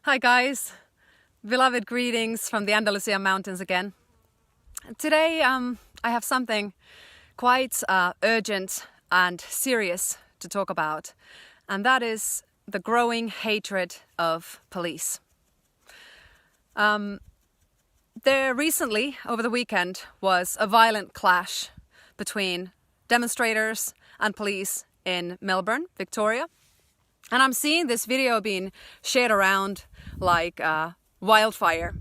Hi guys, beloved greetings from the Andalusia mountains again. Today I have something quite urgent and serious to talk about, and that is the growing hatred of police. There recently, over the weekend, was a violent clash between demonstrators and police in Melbourne, Victoria. And I'm seeing this video being shared around like wildfire.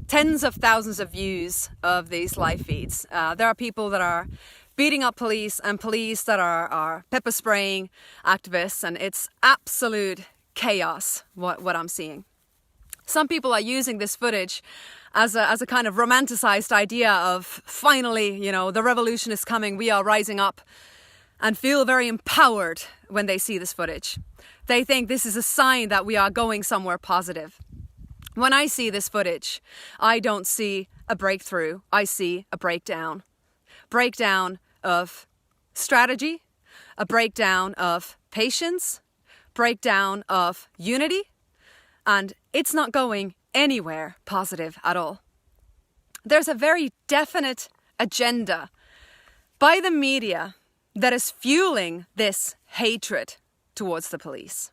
Tens of thousands of views of these live feeds. There are people that are beating up police and police that are pepper spraying activists, and it's absolute chaos what I'm seeing. Some people are using this footage as a kind of romanticized idea of finally, the revolution is coming, we are rising up, and feel very empowered when they see this footage. They think this is a sign that we are going somewhere positive. When I see this footage, I don't see a breakthrough, I see a breakdown. Breakdown of strategy, a breakdown of patience, breakdown of unity, and it's not going anywhere positive at all. There's a very definite agenda by the media that is fueling this hatred towards the police.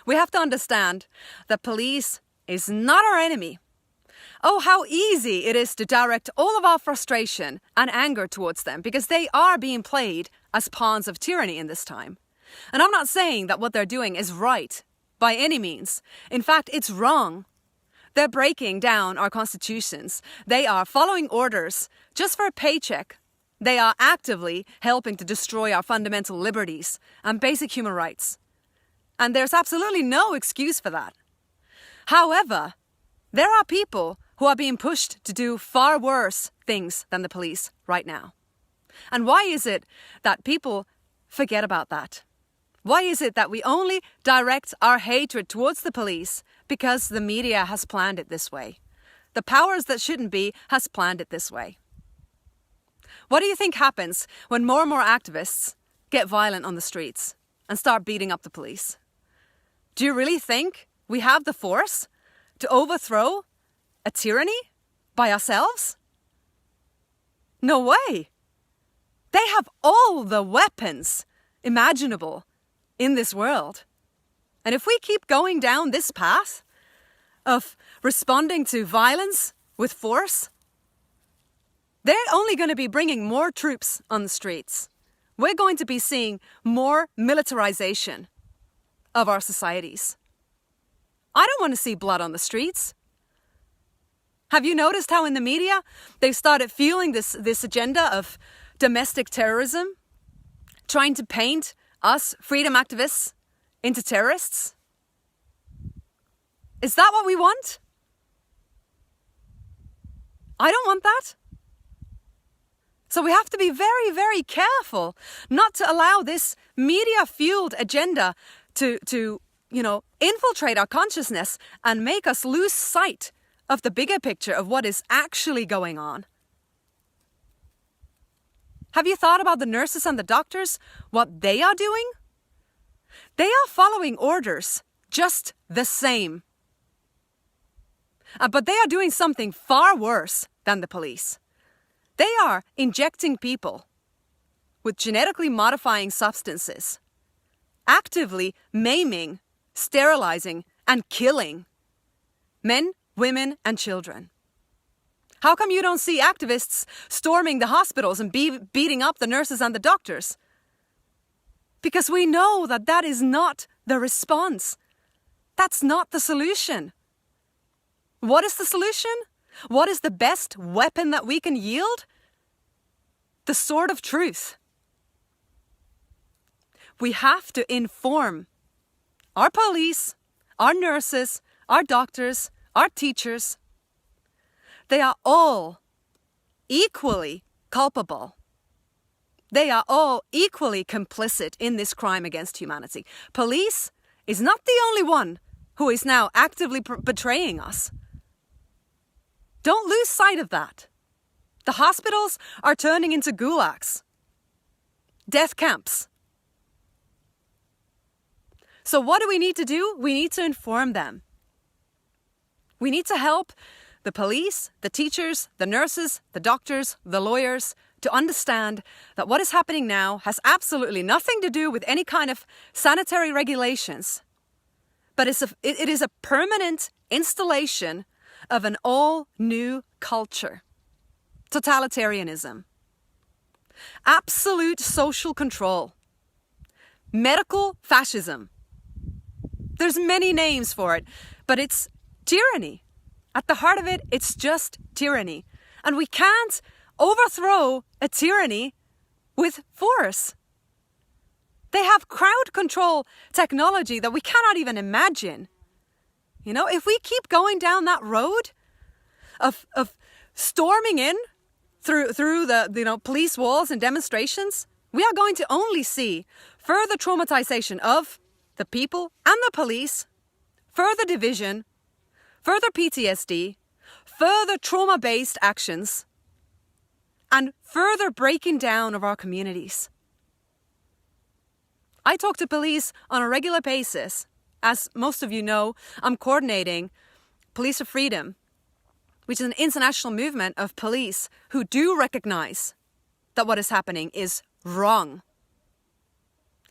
We have to understand that police is not our enemy. Oh, how easy it is to direct all of our frustration and anger towards them because they are being played as pawns of tyranny in this time. And I'm not saying that what they're doing is right by any means. In fact, it's wrong. They're breaking down our constitutions. They are following orders just for a paycheck. They are actively helping to destroy our fundamental liberties and basic human rights. And there's absolutely no excuse for that. However, there are people who are being pushed to do far worse things than the police right now. And why is it that people forget about that? Why is it that we only direct our hatred towards the police because the media has planned it this way? The powers that shouldn't be has planned it this way. What do you think happens when more and more activists get violent on the streets and start beating up the police? Do you really think we have the force to overthrow a tyranny by ourselves? No way. They have all the weapons imaginable in this world. And if we keep going down this path of responding to violence with force, they're only going to be bringing more troops on the streets. We're going to be seeing more militarization of our societies. I don't want to see blood on the streets. Have you noticed how in the media they've started fueling this agenda of domestic terrorism, trying to paint us freedom activists into terrorists? Is that what we want? I don't want that. So we have to be very, very careful not to allow this media-fueled agenda to infiltrate our consciousness and make us lose sight of the bigger picture of what is actually going on. Have you thought about the nurses and the doctors, what they are doing? They are following orders just the same. But they are doing something far worse than the police. They are injecting people with genetically modifying substances, actively maiming, sterilizing, and killing men, women, and children. How come you don't see activists storming the hospitals and beating up the nurses and the doctors? Because we know that that is not the response. That's not the solution. What is the solution? What is the best weapon that we can yield? The sword of truth. We have to inform our police, our nurses, our doctors, our teachers. They are all equally culpable. They are all equally complicit in this crime against humanity. Police is not the only one who is now actively betraying us. Don't lose sight of that. The hospitals are turning into gulags, death camps. So what do we need to do? We need to inform them. We need to help the police, the teachers, the nurses, the doctors, the lawyers to understand that what is happening now has absolutely nothing to do with any kind of sanitary regulations, but it is a permanent installation of an all-new culture. Totalitarianism. Absolute social control. Medical fascism. There's many names for it, but it's tyranny. At the heart of it, it's just tyranny. And we can't overthrow a tyranny with force. They have crowd control technology that we cannot even imagine. You know, if we keep going down that road of storming in through the police walls and demonstrations, we are going to only see further traumatization of the people and the police, further division, further PTSD, further trauma-based actions, and further breaking down of our communities. I talk to police on a regular basis. As most of you know, I'm coordinating Police for Freedom, which is an international movement of police who do recognize that what is happening is wrong,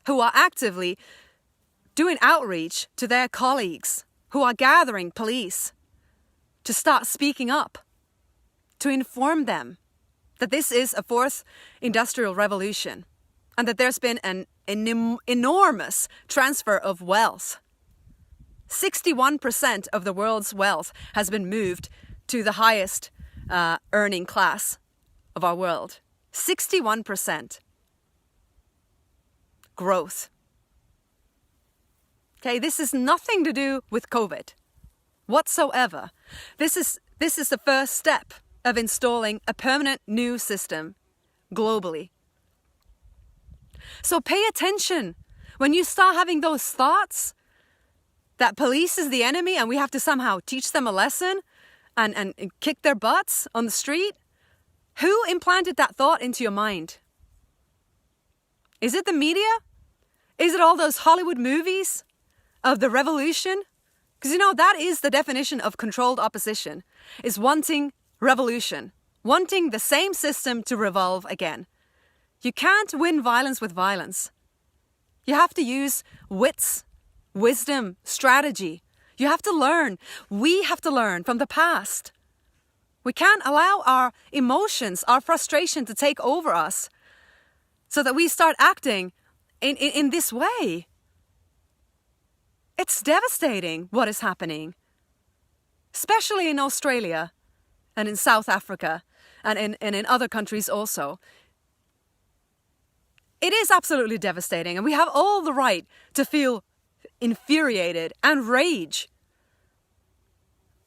who are actively doing outreach to their colleagues, who are gathering police to start speaking up, to inform them that this is a fourth industrial revolution and that there's been an enormous transfer of wealth. 61% of the world's wealth has been moved to the highest earning class of our world. 61% growth. Okay, this is nothing to do with COVID whatsoever. This is the first step of installing a permanent new system globally. So pay attention when you start having those thoughts that police is the enemy and we have to somehow teach them a lesson and kick their butts on the street. Who implanted that thought into your mind? Is it the media? Is it all those Hollywood movies of the revolution? Because you know, that is the definition of controlled opposition, is wanting revolution, wanting the same system to revolve again. You can't win violence with violence. You have to use wits, wisdom, strategy. You have to learn. We have to learn from the past. We can't allow our emotions, our frustration to take over us so that we start acting in this way. It's devastating what is happening, especially in Australia and in South Africa and in other countries also. It is absolutely devastating, and we have all the right to feel infuriated and rage.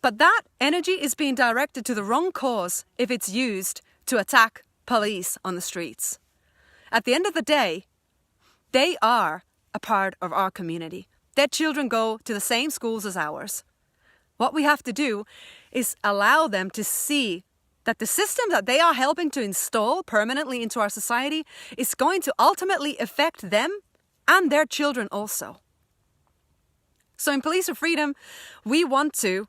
But that energy is being directed to the wrong cause if it's used to attack police on the streets. At the end of the day, they are a part of our community. Their children go to the same schools as ours. What we have to do is allow them to see that the system that they are helping to install permanently into our society is going to ultimately affect them and their children also. So in Police for Freedom, we want to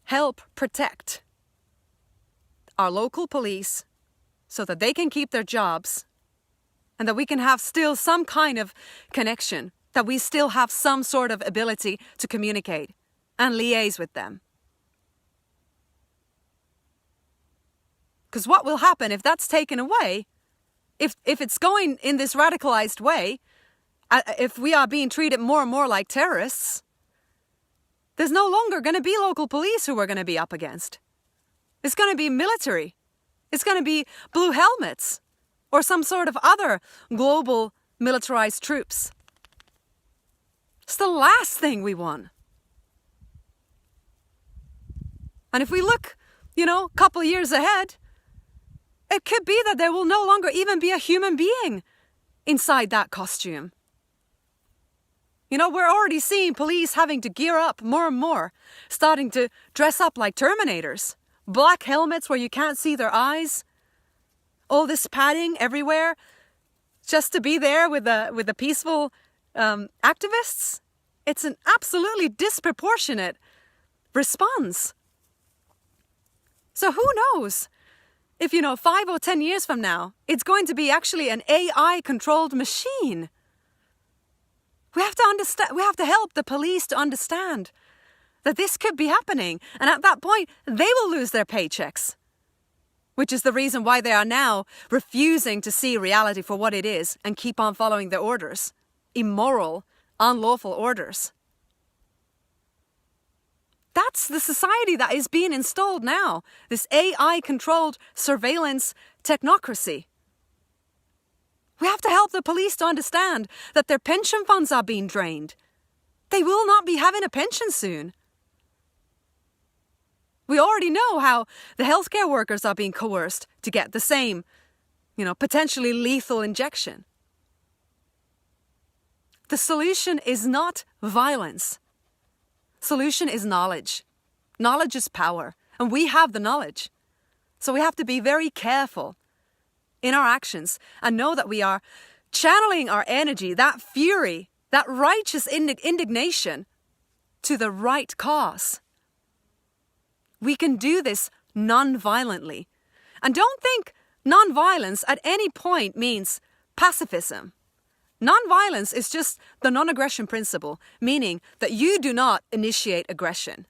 help protect our local police so that they can keep their jobs and that we can have still some kind of connection, that we still have some sort of ability to communicate and liaise with them. Because what will happen if that's taken away, if it's going in this radicalized way, if we are being treated more and more like terrorists, there's no longer going to be local police who we're going to be up against. It's going to be military. It's going to be blue helmets or some sort of other global militarized troops. It's the last thing we want. And if we look, a couple of years ahead, it could be that there will no longer even be a human being inside that costume. We're already seeing police having to gear up more and more, starting to dress up like Terminators. Black helmets where you can't see their eyes. All this padding everywhere just to be there with the peaceful activists. It's an absolutely disproportionate responds. So who knows if, 5 or 10 years from now, it's going to be actually an AI-controlled machine. We have to understand. We have to help the police to understand that this could be happening. And at that point, they will lose their paychecks, which is the reason why they are now refusing to see reality for what it is and keep on following their orders. Immoral, unlawful orders. That's the society that is being installed now. This AI-controlled surveillance technocracy. We have to help the police to understand that their pension funds are being drained. They will not be having a pension soon. We already know how the healthcare workers are being coerced to get the same, potentially lethal injection. The solution is not violence. Solution is knowledge. Knowledge is power, and we have the knowledge. So we have to be very careful in our actions and know that we are channeling our energy, that fury, that righteous indignation to the right cause. We can do this non-violently. And don't think non-violence at any point means pacifism. Non-violence is just the non-aggression principle, meaning that you do not initiate aggression.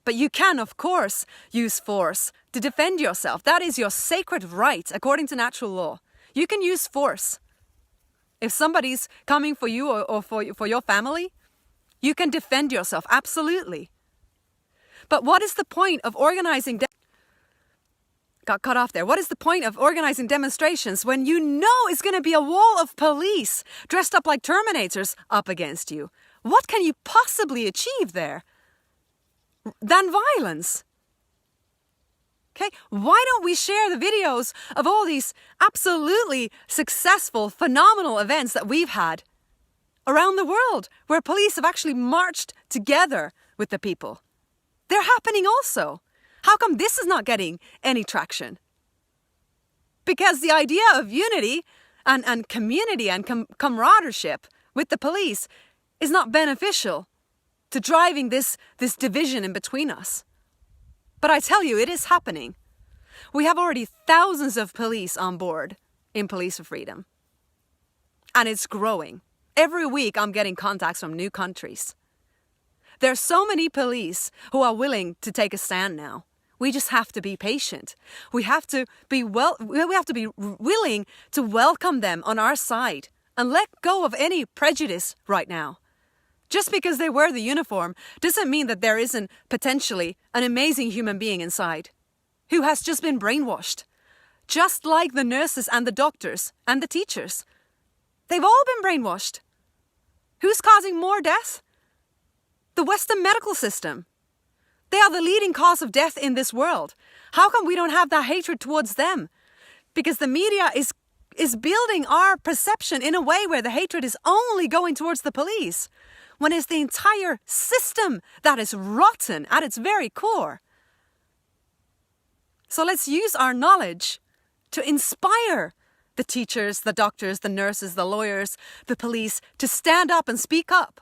But you can, of course, use force to defend yourself. That is your sacred right, according to natural law. You can use force. If somebody's coming for you or for your family, you can defend yourself, absolutely. But what is the point of organizing... Got cut off there. What is the point of organizing demonstrations when you know it's going to be a wall of police dressed up like Terminators up against you? What can you possibly achieve there than violence? Okay, why don't we share the videos of all these absolutely successful, phenomenal events that we've had around the world where police have actually marched together with the people? They're happening also. How come this is not getting any traction? Because the idea of unity and community and camaraderie with the police is not beneficial to driving this division in between us. But I tell you, it is happening. We have already thousands of police on board in Police for Freedom. And it's growing. Every week I'm getting contacts from new countries. There are so many police who are willing to take a stand now. We just have to be patient. We have to be willing to welcome them on our side and let go of any prejudice right now. Just because they wear the uniform doesn't mean that there isn't potentially an amazing human being inside who has just been brainwashed. Just like the nurses and the doctors and the teachers. They've all been brainwashed. Who's causing more death? The Western medical system. They are the leading cause of death in this world. How come we don't have that hatred towards them? Because the media is building our perception in a way where the hatred is only going towards the police, when it's the entire system that is rotten at its very core. So let's use our knowledge to inspire the teachers, the doctors, the nurses, the lawyers, the police to stand up and speak up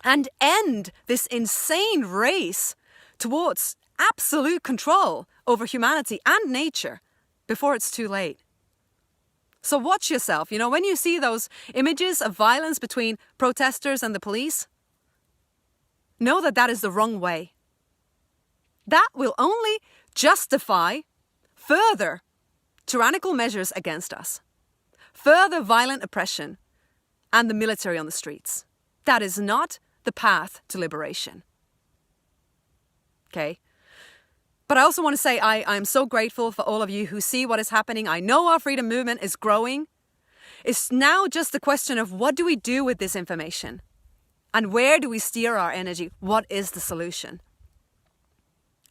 and end this insane race towards absolute control over humanity and nature before it's too late. So watch yourself. When you see those images of violence between protesters and the police, know that that is the wrong way. That will only justify further tyrannical measures against us, further violent oppression, and the military on the streets. That is not the path to liberation. Okay? But I also want to say I'm so grateful for all of you who see what is happening. I know our freedom movement is growing. It's now just a question of what do we do with this information? And where do we steer our energy? What is the solution?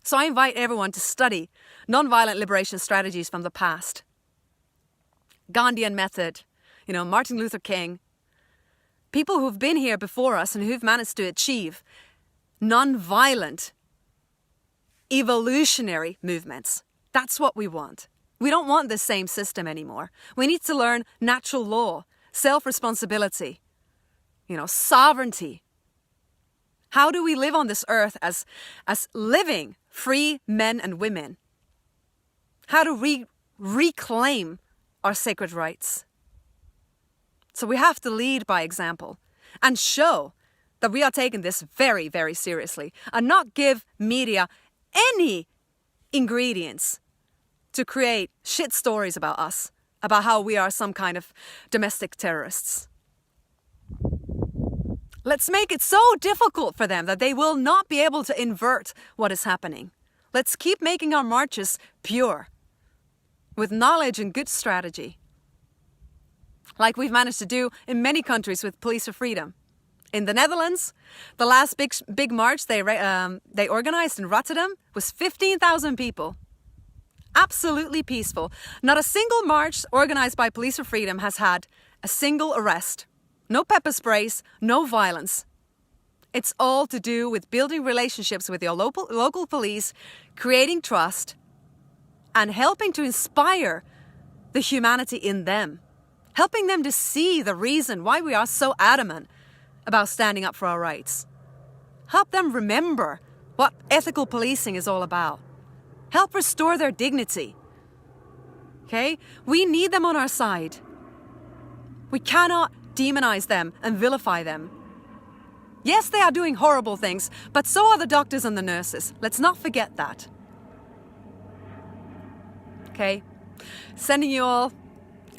So I invite everyone to study nonviolent liberation strategies from the past. Gandhian method, Martin Luther King. People who've been here before us and who've managed to achieve nonviolent evolutionary movements. That's what we want. We don't want the same system anymore. We need to learn natural law, self-responsibility, sovereignty, How do we live on this earth as living, free men and women? How do we reclaim our sacred rights? So we have to lead by example and show that we are taking this very, very seriously and not give media any ingredients to create shit stories about us, about how we are some kind of domestic terrorists. Let's make it so difficult for them that they will not be able to invert what is happening. Let's keep making our marches pure, with knowledge and good strategy, like we've managed to do in many countries with Police for Freedom. In the Netherlands, the last big march they organized in Rotterdam was 15,000 people. Absolutely peaceful. Not a single march organized by Police for Freedom has had a single arrest. No pepper sprays, no violence. It's all to do with building relationships with your local police, creating trust, and helping to inspire the humanity in them. Helping them to see the reason why we are so adamant about standing up for our rights. Help them remember what ethical policing is all about. Help restore their dignity. Okay? We need them on our side. We cannot demonize them and vilify them. Yes, they are doing horrible things, but so are the doctors and the nurses. Let's not forget that. Okay? Sending you all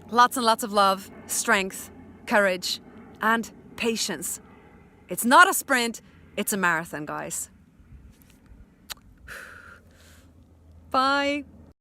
lots and lots of love, strength, courage, and patience. It's not a sprint, it's a marathon, guys. Bye.